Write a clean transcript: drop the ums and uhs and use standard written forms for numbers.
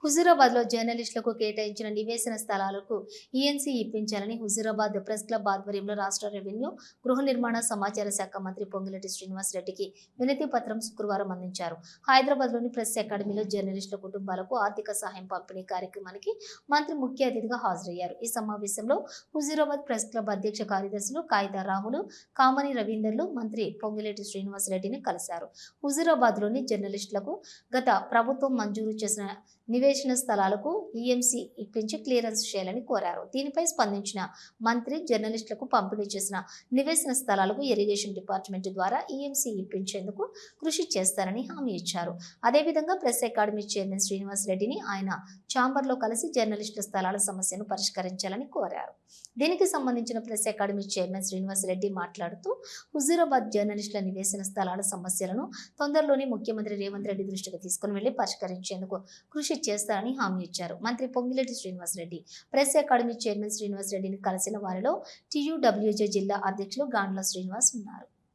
హుజూరాబాద్లో జర్నలిస్టులకు కేటాయించిన నివేశన స్థలాలకు ఈఎన్సీ ఇప్పించాలని హుజూరాబాద్ ప్రెస్ క్లబ్ ఆధ్వర్యంలో రాష్ట్ర రెవెన్యూ, గృహ నిర్మాణ, సమాచార శాఖ మంత్రి పొంగులేటి శ్రీనివాస్ రెడ్డికి వినతి పత్రం శుక్రవారం అందించారు. హైదరాబాద్లోని ప్రెస్ అకాడమీలో జర్నలిస్టుల కుటుంబాలకు ఆర్థిక సహాయం పంపిణీ కార్యక్రమానికి మంత్రి ముఖ్య అతిథిగా హాజరయ్యారు. ఈ సమావేశంలో హుజూరాబాద్ ప్రెస్ క్లబ్ అధ్యక్ష కార్యదర్శులు కాయిదా రాములు, కామని రవీందర్లు మంత్రి పొంగులేటి శ్రీనివాస్ రెడ్డిని కలిశారు. హుజూరాబాద్లోని జర్నలిస్టులకు గత ప్రభుత్వం మంజూరు చేసిన నివేశన స్థలాలకు ఈఎంసీ ఇప్పించి క్లియరెన్స్ చేయాలని కోరారు. దీనిపై స్పందించిన మంత్రి జర్నలిస్టులకు పంపిణీ చేసిన నివేశన స్థలాలకు ఇరిగేషన్ డిపార్ట్మెంట్ ద్వారా ఈఎంసీ ఇప్పించేందుకు కృషి చేస్తారని హామీ ఇచ్చారు. అదేవిధంగా ప్రెస్ అకాడమీ చైర్మన్ శ్రీనివాస్ రెడ్డిని ఆయన ఛాంబర్లో కలిసి జర్నలిస్టుల స్థలాల సమస్యను పరిష్కరించాలని కోరారు. దీనికి సంబంధించిన press academy chairman Srinivas Reddy మాట్లాడుతూ హుజూరాబాద్ జర్నలిస్టుల నివేశన స్థలాల సమస్యలను తొందరలోనే ముఖ్యమంత్రి రేవంత్ రెడ్డి దృష్టికి తీసుకుని వెళ్లి పరిష్కరించేందుకు కృషి చేస్తారని హామీ ఇచ్చారు. మంత్రి Ponguleti Srinivas Reddy press academy chairman Srinivas రెడ్డిని కలిసిన వారిలో టీయూడబ్ల్యూజే జిల్లా అధ్యక్షులు గాండ్ల శ్రీనివాస్ ఉన్నారు.